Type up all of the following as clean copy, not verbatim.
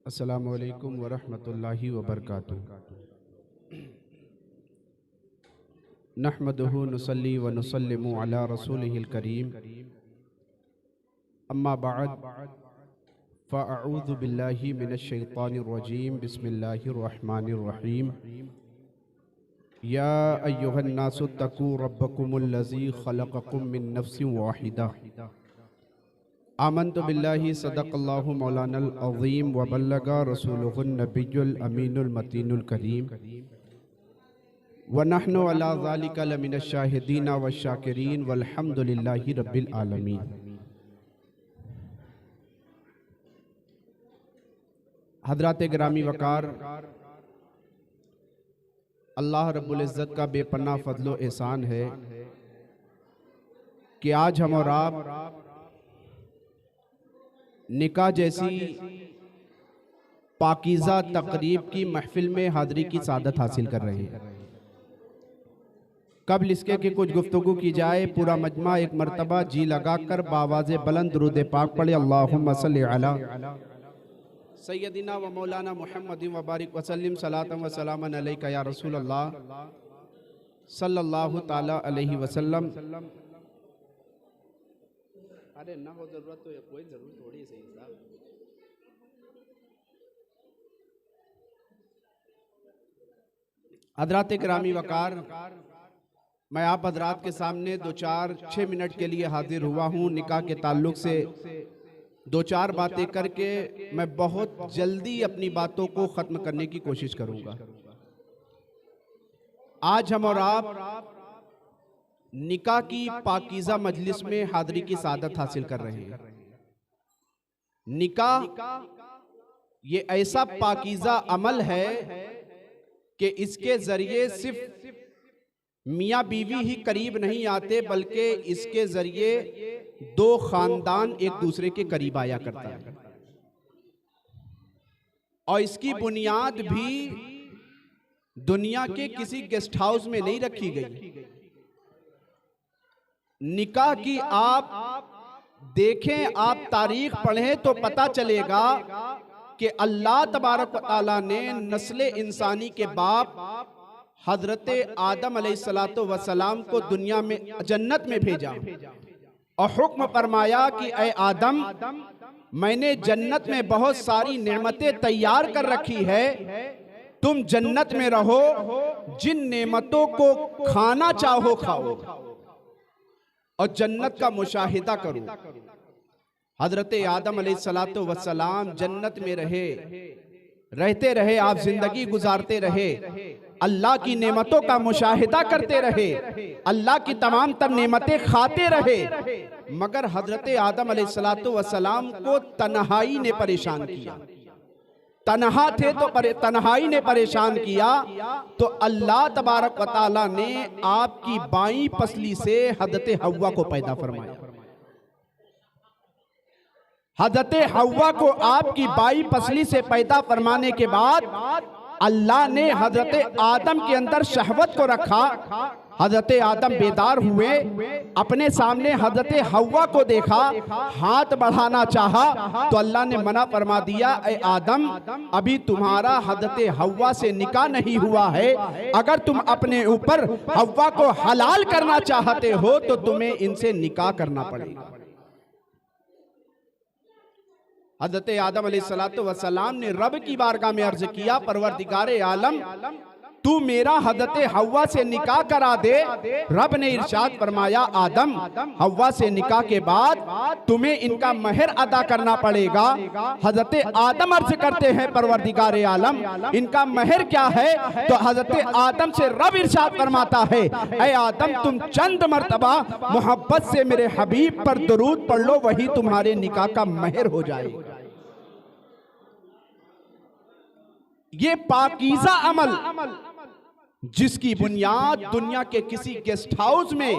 अस्सलामु अलैकुम वरहमतुल्लाहि वबरकातुहू। नहमदुहु नुसल्ली व नुसल्लिमु अला रसूलिहिल करीम, अम्मा बअद, फ़अऊज़ु बिल्लाहि मिनश शैतानिर रजीम, बिस्मिल्लाहिर रहमानिर रहीम। या अय्युहन नासु तक़ू रब्बकुमुल्लज़ी ख़लक़कुम मिन नफ्सिन वाहिदा, आमन्तु बिल्लाहि सदक़ल्लाहु मौलानल अज़ीम व बल्लगा रसूलुहुन नबियुल अमीनुल मतीनुल करीम व नहनु अला ज़ालिका लमिनश शाहिदीन व शाकिरीन वल्हम्दुलिल्लाहि रब्बिल आलमीन। हज़रात गिरामी वक़ार, अल्लाह रब्बुल इज़्ज़त का बेपनाह फ़ज़्ल व एहसान है कि आज हम और आप निकाह जैसी पाकीज़ा तक़रीब की महफिल में हाज़री की सादत हासिल कर रहे हैं। कब्ल इसके कि कुछ गुफ्तगू की जाए, पूरा मजमा एक मरतबा जी लगाकर बावाज़े बुलंद दुरूद पाक पढ़े। अल्लाहुम्मा सल्लि अला सय्यदिना व मौलाना मुहम्मदिन व बारिक वसल्लिम सलातन व सलामन अलैका या रसूल अल्लाह सल्लल्लाहु ताला अलैहि वसल्लम। अरे ना हो जरूरत तो कोई जरूरत थोड़ी सही साहब। हज़रात किरामी वक़ार, मैं आप हज़रात के सामने 2-4-6 मिनट के लिए हाजिर हुआ हूँ। निकाह के ताल्लुक़ से 2-4 बातें करके मैं बहुत जल्दी अपनी बातों को ख़त्म करने की कोशिश करूँगा। आज हम और आप निकाह की पाकीज़ा मजलिस में हाज़री की सादत हासिल कर रहे हैं। निकाह ये ऐसा पाकीज़ा अमल है कि इसके ज़रिए सिर्फ मियाँ बीवी ही करीब नहीं आते, बल्कि इसके ज़रिए दो ख़ानदान एक दूसरे के करीब आया करता है। और इसकी बुनियाद भी दुनिया के किसी गेस्ट हाउस में नहीं रखी गई। निकाह की आप देखें, आप तारीख पढ़ें तो पता चलेगा कि अल्लाह तबारक व तआला ने नस्ल इंसानी के बाप हजरत आदम अलैहिस्सलातु वस्सलाम को दुनिया में जन्नत में भेजा और हुक्म फरमाया कि ऐ आदम, मैंने जन्नत में बहुत सारी नेमतें तैयार कर रखी है, तुम जन्नत में रहो, जिन नेमतों को खाना चाहो खाओ और जन्नत का मुशाहिदा करो। हजरत आदम अलैहिस्सलातु वस्सलाम जन्नत में रहते रहे, आप जिंदगी गुजारते रहे, अल्लाह की नेमतों का मुशाहिदा करते रहे, अल्लाह की तमाम तर नेमतें खाते रहे, मगर हजरत आदम अलैहिस्सलातु वस्सलाम को तन्हाई ने परेशान किया। तन्हा थे तो तन्हाई ने परेशान किया, तो अल्लाह तबारक व तआला ने आपकी बाईं पसली से हज़रत हव्वा को पैदा फरमाया। हज़रत हव्वा को आपकी बाईं पसली से पैदा फरमाने के बाद अल्लाह ने हज़रत आदम के अंदर शहवत को रखा। हज़रत आदम बेदार हुए, अपने सामने हज़रत हव्वा को देखा, हाथ बढ़ाना चाहा तो अल्लाह ने मना फरमा दिया, ऐ आदम, अभी तुम्हारा हज़रत हव्वा से निकाह नहीं हुआ है, अगर तुम अपने ऊपर हव्वा को हलाल करना चाहते हो तो तुम्हें इनसे निकाह करना पड़ेगा। हज़रत आदम अलैहिस्सलातु वस्सलाम ने रब की बारगाह में अर्ज किया, परवरदिगारे आलम, तू मेरा हज़रत हव्वा से निकाह करा दे। रब ने इरशाद फरमाया, आदम, हव्वा से निकाह के बाद तुम्हें इनका महर अदा करना पड़ेगा। हज़रत आदम अर्ज करते हैं, परवरदिगारे आलम, इनका महर क्या है? तो हज़रत आदम से रब इरशाद फरमाता है, ऐ आदम, तुम चंद मर्तबा मोहब्बत से मेरे हबीब पर दुरूद पढ़ लो, वही तुम्हारे निकाह का महर हो जाएगा। ये पाकीज़ा अमल जिसकी बुनियाद दुनिया के किसी गेस्ट हाउस में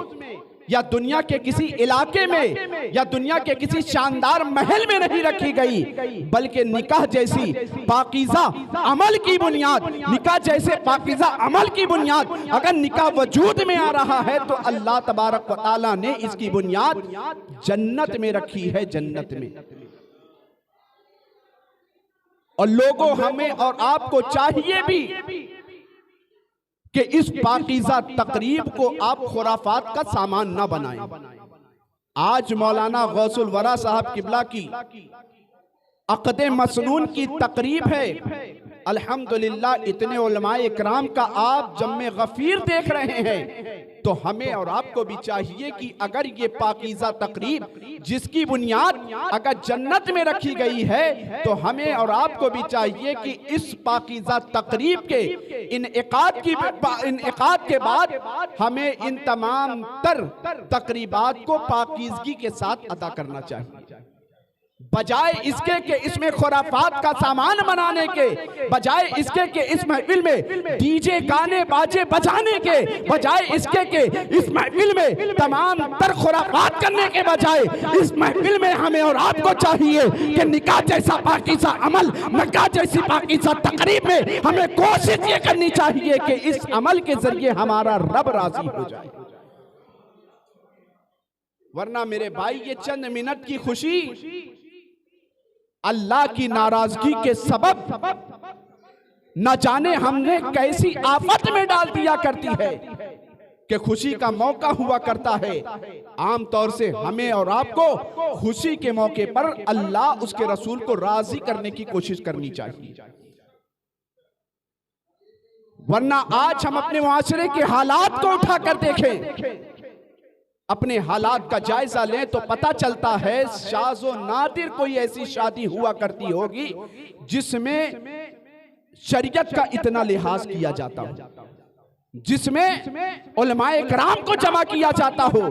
या दुनिया के किसी इलाके में या दुनिया के किसी शानदार महल में नहीं रखी गई, बल्कि निकाह जैसी पाकीज़ा अमल की बुनियाद, निकाह जैसे पाकीज़ा अमल की बुनियाद अगर निकाह वजूद में आ रहा है तो अल्लाह तबारक व तआला ने इसकी बुनियाद जन्नत में रखी है। जन्नत में और लोगों, हमें और आपको चाहिए भी कि इस पाकीज़ा तकरीब को आप खुराफात का सामान ना बनाएं। आज मौलाना गौसुल वरा साहब किबला की अक़दे मसनून की तकरीब है। अल्हम्दुलिल्लाह, इतने उलमाए इकराम का आप जम्मे गफीर देख रहे हैं, तो हमें और आपको भी चाहिए कि अगर ये पाकीज़ा तकरीब जिसकी बुनियाद अगर जन्नत में रखी गई है, तो हमें और आपको भी चाहिए कि इस पाकीज़ा तकरीब के इनेकाद के बाद हमें इन तमाम तर तकरीबात को पाकीज़गी के साथ अदा करना चाहिए, बजाय इसके कि इसमें खुराफात का सामान बनाने के, बजाय इसके कि इस महफिल में डीजे गाने बाजे बजाने के, बजाय इसके कि इस महफिल में तमाम तर खुराफात करने के बजाय इस महफिल में हमें और आपको चाहिए कि निकाह जैसा पाकीज़ा अमल, निकाह जैसी पाकीज़ा तकरीब में हमें कोशिश ये करनी चाहिए कि इस अमल के जरिए हमारा रब राजी हो जाए। वरना मेरे भाई, ये चंद मिनट की खुशी अल्लाह की नाराजगी के सबब न जाने हमने कैसी आफत में डाल दिया करती है कि खुशी का मौका हुआ करता है। आमतौर से हमें और आपको खुशी के मौके पर अल्लाह उसके रसूल को राजी करने की कोशिश करनी चाहिए। वरना आज हम अपने मुआशरे के हालात को उठाकर देखें, अपने हालात का जायजा लें, तो पता चलता है शाज़ो नादिर कोई ऐसी शादी हुआ करती होगी जिसमें शरीयत का इतना लिहाज किया जाता हो, जिसमें उलमाए किराम को जमा किया जाता हो,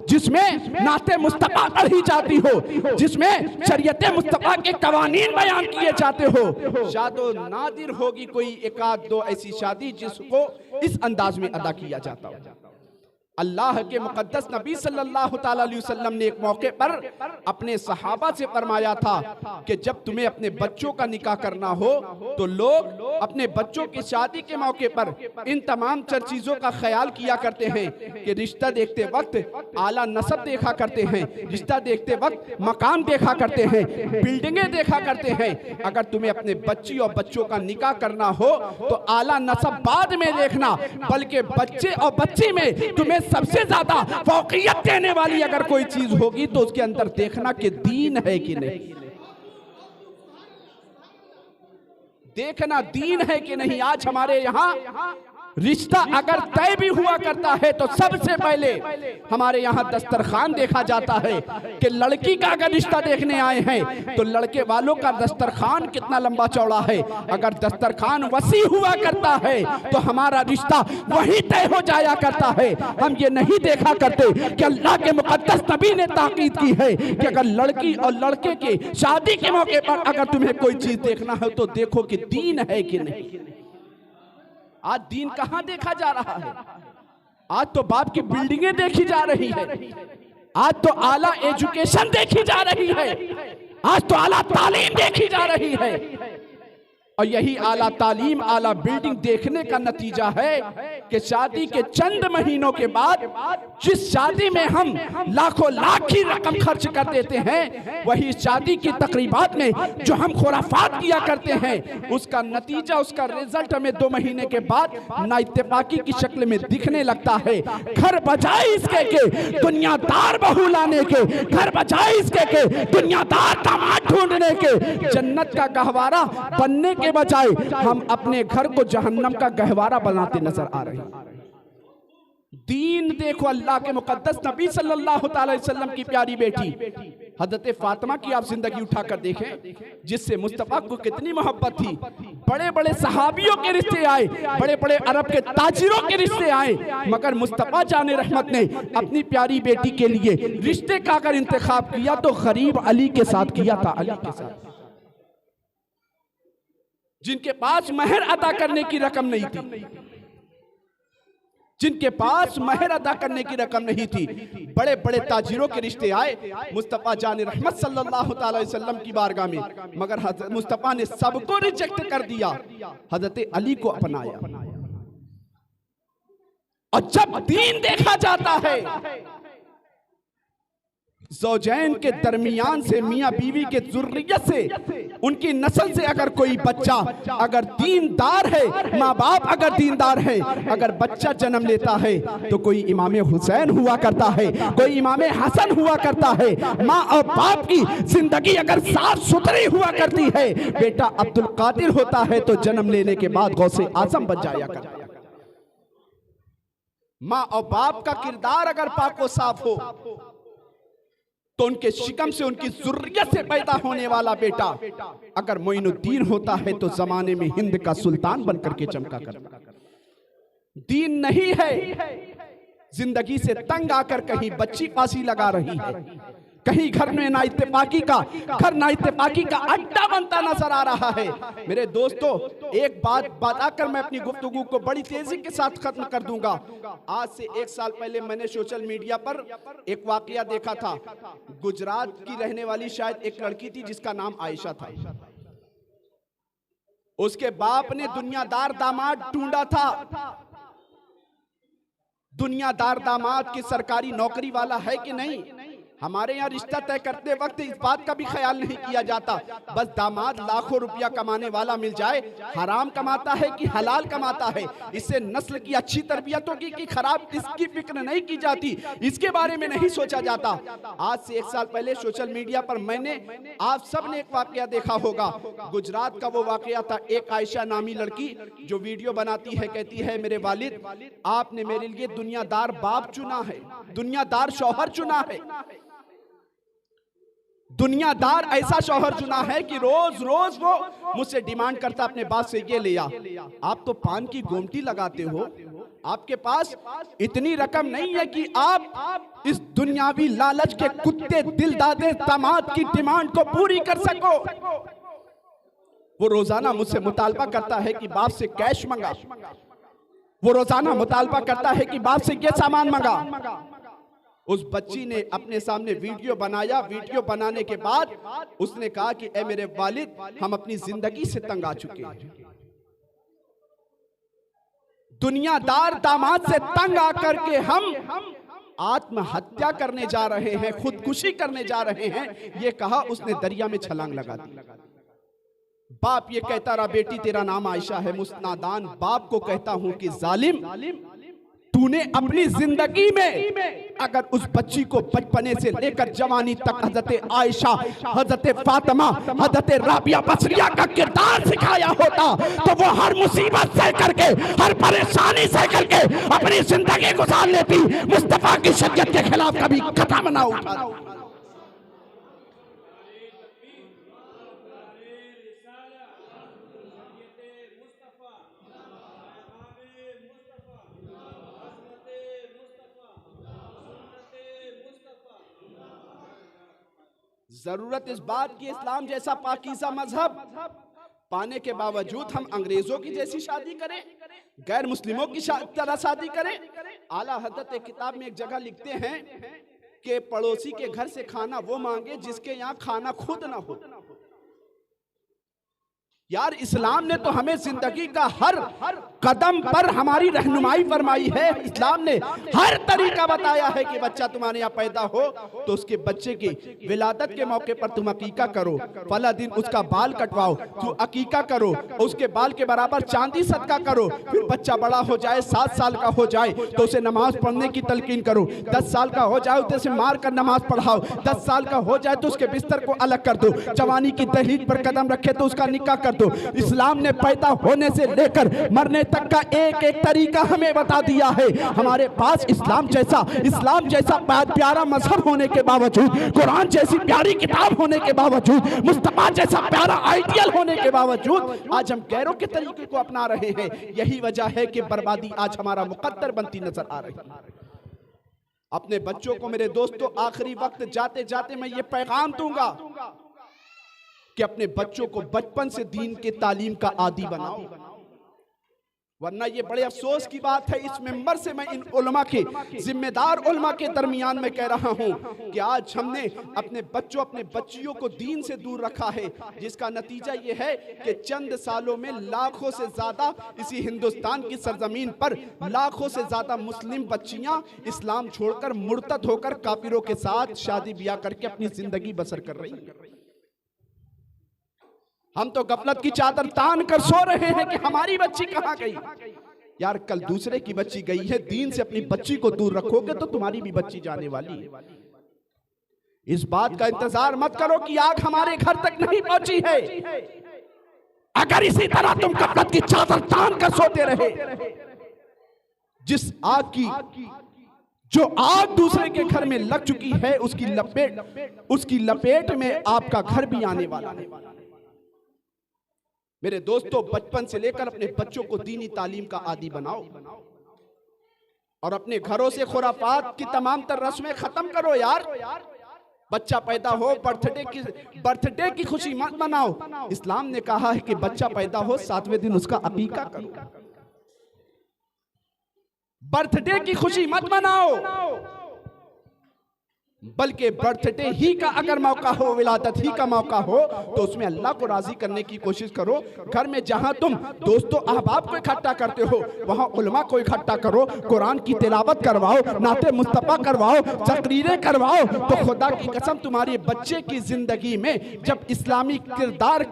जिसमें नाते मुस्तफा पढ़ी जाती हो, जिसमें शरीयत मुस्तफा के कवानीन बयान किए जाते हो। शादो नादिर होगी कोई एक आध दो ऐसी शादी जिसको इस अंदाज में अदा किया जाता हो। अल्लाह के मुकद्दस नबी सल्लल्लाहु ताला अलैहि वसल्लम ने एक मौके पर अपने सहाबा से फरमाया था कि जब तुम्हें अपने बच्चों का निकाह करना हो तो लोग अपने बच्चों की शादी के मौके पर इन तमाम चीजों का ख्याल किया करते हैं कि रिश्ता देखते वक्त आला नसब देखा करते हैं, रिश्ता देखते वक्त मकाम देखा करते हैं, बिल्डिंगें देखा करते हैं। अगर तुम्हें अपने बच्ची और बच्चों का निकाह करना हो तो आला नसब बाद में देखना, बल्कि बच्चे और बच्ची में तुम्हें सबसे ज्यादा फौकियत देने वाली अगर कोई चीज होगी तो उसके अंदर देखना कि दीन है कि नहीं, देखना दीन है कि नहीं। आज हमारे यहाँ रिश्ता अगर तय भी हुआ करता है तो सबसे पहले हमारे यहाँ दस्तरखान देखा जाता है कि लड़की का अगर रिश्ता देखने आए हैं तो लड़के वालों का दस्तरखान कितना लंबा चौड़ा है। अगर दस्तरखान वसी हुआ करता है तो हमारा रिश्ता वही तय हो जाया करता है। हम ये नहीं देखा करते कि अल्लाह के मुकद्दस नबी ने ताकीद की है कि अगर लड़की और लड़के के शादी के मौके पर अगर तुम्हें कोई चीज देखना है तो देखो कि दीन है कि नहीं। आज दीन कहां देखा जा रहा है? आज तो बाप की बिल्डिंगें देखी जा रही है, आज तो आला एजुकेशन देखी जा रही है, आज तो आला तालीम देखी जा रही है। और यही आला तालीम आला बिल्डिंग देखने का नतीजा है कि शादी के चंद महीनों के बाद जिस शादी में हम लाखों लाख की रकम खर्च कर देते हैं, वही शादी की तकरीबात में जो हम खुराफात किया करते हैं, उसका नतीजा, उसका रिजल्ट हमें 2 महीने के बाद ना इत्तेफाकी की शक्ल में दिखने लगता है। घर बजाय इसके के दुनियादार बहू लाने के, घर बजाय इसके के दुनियादार दामाद ढूंढने के, जन्नत का गहवारा बनने के बजाय हम अपने घर को जहन्नम का गहवारा बनाते नजर आ रहे हैं। दीन देखो, अल्लाह के मुकद्दस नबी सल्लल्लाहु अलैहि वसल्लम की प्यारी बेटी हजरत फातिमा की आप जिंदगी उठाकर देखें, जिससे मुस्तफा को कितनी मोहब्बत थी। बड़े बड़े सहाबियों के रिश्ते आए, बड़े बड़े अरब के ताजिरों के रिश्ते आए, मगर मुस्तफा जाने रहमत ने अपनी प्यारी बेटी के लिए रिश्ते का अगर इंतखाब किया तो गरीब अली के साथ किया था, अली के साथ, जिनके पास महर अदा करने की रकम नहीं थी, जिनके पास महर अदा करने की रकम नहीं थी। बड़े बड़े ताजिरों के रिश्ते आए मुस्तफा जान रहमत सल्लल्लाहु अलैहि वसल्लम की बारगाह में, मगर हजरत मुस्तफा ने सबको रिजेक्ट कर दिया, हजरत अली को अपनाया। और जब दीन देखा जाता है ज़ौजैन के दरमियान से, मियाँ बीवी के ज़ुर्रियत से, उनकी नस्ल से अगर कोई बच्चा अगर दीनदार है, माँ बाप अगर दीनदार है, अगर बच्चा जन्म लेता है तो कोई इमाम हुसैन हुआ करता है, कोई इमाम हसन हुआ करता है। माँ और बाप की जिंदगी अगर साफ सुथरी हुआ करती है, बेटा अब्दुल कादिर होता है तो जन्म लेने के बाद गौसे आजम बन जाया करता है। माँ और बाप का किरदार अगर पाक व साफ हो तो उनके शिकम से, उनकी ज़ुर्रियत से पैदा होने वाला बेटा अगर मोइनुद्दीन होता है तो जमाने में हिंद का सुल्तान बनकर के चमका कर। दीन नहीं है, जिंदगी से तंग आकर कहीं बच्ची फांसी लगा रही है, कहीं घर में ना इत्तेफाकी का अड्डा बनता नजर आ रहा है। मेरे दोस्तों, एक बात बताकर मैं अपनी गुफ्तगू को बड़ी तेजी के साथ खत्म कर दूंगा। आज से 1 साल पहले मैंने सोशल मीडिया पर एक वाकया देखा था। गुजरात की रहने वाली शायद एक लड़की थी जिसका नाम आयशा था। उसके बाप ने दुनियादार दामाद ढूंढा था। दुनियादार दामाद की सरकारी नौकरी वाला है कि नहीं, हमारे यहाँ रिश्ता तय करते वक्त इस बात का भी ख्याल नहीं किया जाता। बस दामाद लाखों रुपया कमाने वाला मिल जाए, हराम कमाता है कि हलाल कमाता है, इससे नस्ल की अच्छी तरबियत होगी कि खराब, इसकी फिक्र नहीं की जाती, इसके बारे में नहीं सोचा जाता। आज से 1 साल पहले सोशल मीडिया पर मैंने, आप सब ने एक वाकया देखा होगा। गुजरात का वो वाकया था, एक आयशा नामी लड़की जो वीडियो बनाती है, कहती है मेरे वालिद आपने मेरे लिए दुनियादार बाप चुना है, दुनियादार शौहर चुना है, दुनियादार ऐसा शौहर चुना है कि रोज रोज वो मुझसे डिमांड करता अपने बाप से ये ले आ। आप तो पान की गोमटी लगाते हो, आपके पास इतनी रकम नहीं है कि आप इस दुनियावी लालच के कुत्ते दिलदादे दामाद की डिमांड को पूरी कर सको। वो रोजाना मुझसे मुतालबा करता है कि बाप से कैश मंगा, वो रोजाना मुतालबा करता है कि बाप से ये सामान मंगा। उस बच्ची ने अपने सामने वीडियो बनाया। वीडियो बनाने के बाद उसने कहा कि ए मेरे वालिद, हम अपनी जिंदगी से तंग आ चुके हैं, दुनियादार दामाद से तंग आकर के हम आत्महत्या करने जा रहे हैं, खुदकुशी करने जा रहे हैं। ये कहा, उसने दरिया में छलांग लगा दी। बाप ये कहता रहा बेटी तेरा नाम आयशा है। मुस्नादान बाप को कहता हूं कि जालिम, तूने अपनी जिंदगी में अगर उस बच्ची को बचपने से लेकर जवानी तक हजरत आयशा, हजरत फातिमा, हजरत राबिया बसरिया का किरदार सिखाया होता तो वो हर मुसीबत सह करके, हर परेशानी सह करके अपनी जिंदगी गुजार लेती, मुस्तफा की शरीयत के खिलाफ कभी कदम ना उठाती। जरूरत इस बात की, इस्लाम जैसा पाकीज़ा मजहब पाने के बावजूद हम अंग्रेजों की जैसी शादी करें, गैर मुस्लिमों की तरह शादी करें। आला हजरत एक किताब में एक जगह लिखते हैं कि पड़ोसी के घर से खाना वो मांगे जिसके यहाँ खाना खुद ना हो। यार, इस्लाम ने तो हमें जिंदगी का हर कदम पर हमारी रहनुमाई फरमाई है। इस्लाम ने हर तरीका बताया है कि बच्चा तुम्हारे यहाँ पैदा हो तो उसके बच्चे की विलादत के मौके पर तुम अकीका करो, फला दिन उसका बाल कटवाओ, तू अकीका करो, उसके बाल के बराबर चांदी सदका करो। फिर बच्चा बड़ा हो जाए, 7 साल का हो जाए तो उसे नमाज पढ़ने की तलकीन करो। 10 साल का हो जाए तो उसे मार कर नमाज पढ़ाओ। 10 साल का हो जाए तो उसके बिस्तर को अलग कर दो। जवानी की दहलीज पर कदम रखे तो उसका निकाह कर दो। इस्लाम ने पैदा होने से लेकर मरने तक का एक एक तरीका हमें बता दिया है। हमारे पास इस्लाम जैसा प्यारा मजहब होने के बावजूद, कुरान जैसी प्यारी किताब होने के बावजूद, मुस्तफा जैसा प्यारा आइडियल होने के बावजूद आज हम गैरों के तरीके को अपना रहे हैं। यही वजह है कि बर्बादी आज हमारा मुकद्दर बनती नजर आ रही है। अपने बच्चों को मेरे दोस्तों आखिरी वक्त जाते जाते मैं ये पैगाम दूंगा कि अपने बच्चों को बचपन से दीन के तालीम का आदी बनाओ। वरना ये बड़े अफसोस की बात है, इस मेंबर से मैं इन उलमा के, जिम्मेदार उलमा के दरमियान में कह रहा हूँ कि आज हमने अपने बच्चों, अपने बच्चियों को दीन से दूर रखा है, जिसका नतीजा ये है कि चंद सालों में लाखों से ज्यादा इसी हिंदुस्तान की सरजमीन पर लाखों से ज्यादा मुस्लिम बच्चियां इस्लाम छोड़कर मुर्तद होकर काफिरों के साथ शादी ब्याह करके अपनी जिंदगी बसर कर रही हैं। हम तो गफलत की चादर तान कर सो रहे हैं कि हमारी बच्ची कहां गई। यार कल दूसरे की बच्ची गई है, दीन से अपनी बच्ची को दूर रखोगे तो तुम्हारी भी बच्ची जाने वाली है। इस बात का इंतजार मत करो कि आग हमारे घर तक नहीं पहुंची है। अगर इसी तरह तुम गफलत की चादर तान कर सोते रहे, जिस आग की, जो आग दूसरे के घर में लग चुकी है, उसकी लपेट में आपका घर भी आने वाला है। मेरे दोस्तों, बचपन से लेकर अपने बच्चों को दीनी तालीम का आदी बनाओ और अपने घरों से खुराफात की तमाम तर रस्में खत्म करो। यार बच्चा पैदा हो, बर्थडे की खुशी मत मनाओ। इस्लाम ने कहा है कि बच्चा पैदा हो 7वें दिन उसका अकीका करो। बर्थडे की खुशी मत मनाओ, बल्कि बर्थडे ही का अगर मौका हो, विलादत ही का मौका हो, तो उसमें अल्लाह को राजी करने की कोशिश करो। घर में जहां तुम दोस्तों अहबाब को इकट्ठा करते हो, वहां उलमा को इकट्ठा करो, कुरान की तिलावत करवाओ, नाते मुस्तफा करवाओ, तकरीरें करवाओ। तो खुदा की कसम तुम्हारे बच्चे की जिंदगी में जब इस्लामी किरदार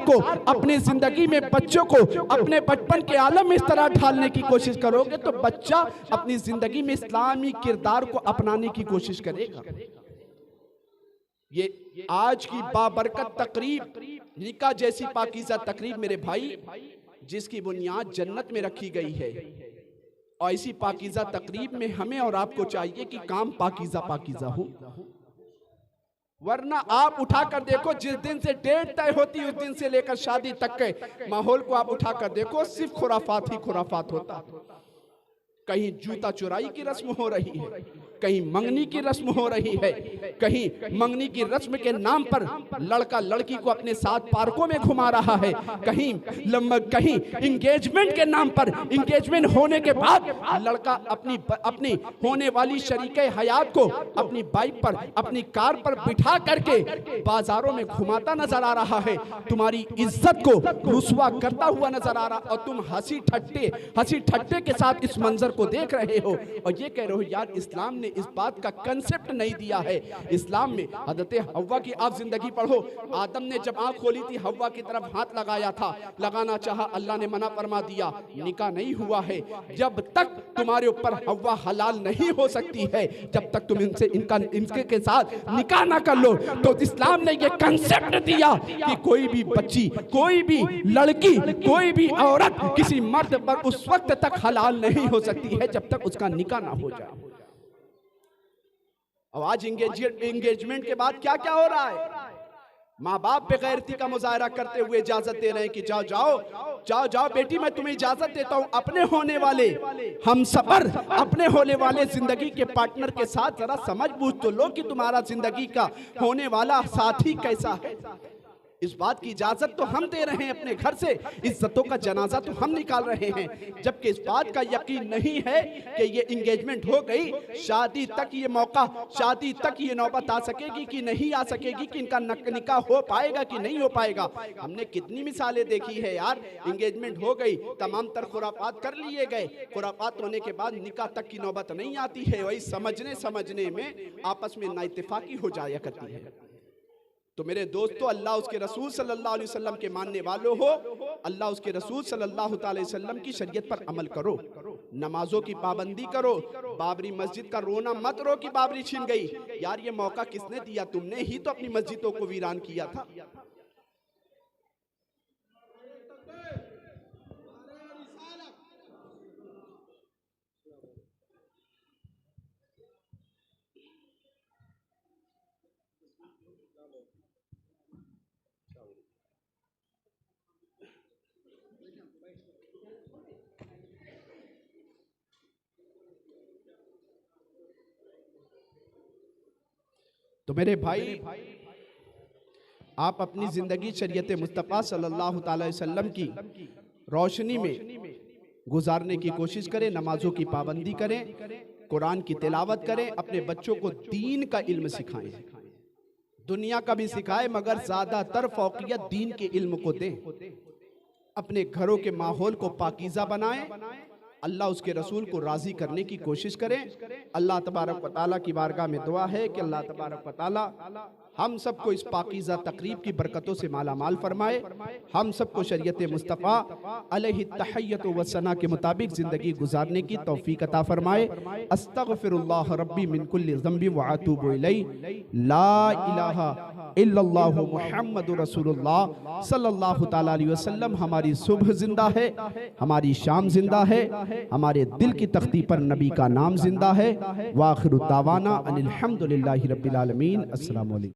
को अपनी जिंदगी में, बच्चों को अपने बचपन के आलम में इस तरह ढालने की कोशिश करोगे, तो बच्चा अपनी जिंदगी में इस्लामी किरदार को अपनाने की कोशिश करेगा। ये आज की बाबरकत तकरीब, निकाह जैसी पाकीज़ा तकरीब मेरे भाई, जिसकी बुनियाद जन्नत में रखी गई है, और इसी पाकीज़ा तकरीब में हमें और आपको चाहिए कि काम पाकीज़ा हो। वरना आप उठाकर देखो, जिस दिन से डेट तय होती है उस दिन से लेकर शादी तक के माहौल को आप उठाकर देखो, सिर्फ खुराफात ही खुराफात होता। कहीं जूता चुराई की रस्म हो रही है, कहीं मंगनी की रस्म हो रही है, कहीं मंगनी की रस्म के नाम पर लड़का लड़की को अपने साथ पार्कों में घुमा रहा है, कहीं इंगेजमेंट के नाम पर, इंगेजमेंट होने के बाद लड़का अपनी होने वाली शरीके हयात को अपनी बाइक पर, अपनी कार पर बिठा करके बाजारों में घुमाता नजर आ रहा है, तुम्हारी इज्जत को रुस्वा करता हुआ नजर आ रहा, और तुम हंसी ठट्टे के साथ इस मंजर को देख रहे हो और ये कह रहे हो यार इस्लाम ने इस बात का कंसेप्ट नहीं दिया है। इस्लाम में हज़रत हव्वा की आप जिंदगी पढ़ो, आदम ने जब आंख खोली थी हव्वा की तरफ हाथ लगाया था, लगाना चाहा, अल्लाह ने मना फरमा दिया, निकाह नहीं हुआ है। जब तक तुम्हारे ऊपर हव्वा हलाल नहीं हो सकती है, जब तक तुम इनके के साथ निकाह ना कर लो, तो इस्लाम ने ये कंसेप्ट दिया कि कोई भी बच्ची, कोई भी लड़की, कोई भी औरत किसी मर्द पर उस वक्त तक हलाल नहीं हो सकती है जब तक उसका निकाह ना हो जाए। और आज एंगेजमेंट के बाद क्या क्या हो रहा है, माँ बाप बेगैरती का मुजाहरा करते हुए इजाजत दे रहे हैं कि जाओ बेटी, मैं तुम्हें इजाजत देता हूं अपने होने वाले हमसफर, अपने होने वाले जिंदगी के पार्टनर के साथ जरा समझ बूझ तो लो कि तुम्हारा जिंदगी का होने वाला साथी कैसा है। इस बात की इजाजत तो हम दे रहे हैं अपने घर से, इज्जतों का जनाजा तो हम निकाल रहे हैं, जबकि इस बात का यकीन नहीं है कि ये इंगेजमेंट हो गई, शादी तक ये मौका, शादी तक ये नौबत आ सकेगी कि नहीं आ सकेगी, कि इनका निकाह हो पाएगा कि नहीं हो पाएगा। हमने कितनी मिसालें देखी है यार, इंगेजमेंट हो गई, तमाम तर खुराफात कर लिए गए, खुराफात होने के बाद निकाह तक की नौबत नहीं आती है, वही समझने में आपस में नाइत्तेफाकी हो जाया करती है। तो मेरे दोस्तों, अल्लाह उसके रसूल सल्लल्लाहु अलैहि वसल्लम के मानने वालों हो, अल्लाह उसके रसूल सल्लल्लाहु अलैहि वसल्लम की शरीयत पर अमल करो, नमाजों की पाबंदी करो, बाबरी मस्जिद का रोना मत रो कि बाबरी छिन गई। यार ये मौका किसने दिया, तुमने ही तो अपनी मस्जिदों को वीरान किया था। तो मेरे भाई, आप अपनी जिंदगी शरीयत मुस्तफ़ा सल्लल्लाहु अलैहि वसल्लम की रोशनी में गुजारने की कोशिश करें, नमाजों की पाबंदी करें, कुरान की तिलावत करें, अपने बच्चों को दीन का इल्म सिखाएं, दुनिया का भी सिखाएं मगर ज्यादातर फौकियत दीन के इल्म को दें। अपने घरों के माहौल को पाकीज़ा बनाएं, अल्लाह उसके रसूल को राजी करने की कोशिश करें। अल्लाह तबारक व तआला की बारगाह में दुआ है कि अल्लाह तबारक व तआला हम सबको इस पाकीज़ा तकरीब की बरकतों से माला माल फरमाए, हम सबको शरीयत मुस्तफ़ा अलैहि तहय्यत व सना के मुताबिक ज़िंदगी गुजारने की तौफीक अता फरमाए। अस्तग़फिरुल्लाह रब्बी मिन कुल्लि ज़ंबि व अतूबु इलैहि, ला इलाहा इल्लल्लाहु मुहम्मदुर रसूलुल्लाह सल्लल्लाहु तआला अलैहि वसल्लम। हमारी सुबह जिंदा है, हमारी शाम जिंदा है, हमारे दिल की तख्ती पर नबी का नाम जिंदा है। वाखिरु दावाना अनिल हम्दुलिल्लाहि रब्बिल आलमीन। अस्सलामु अलैकुम।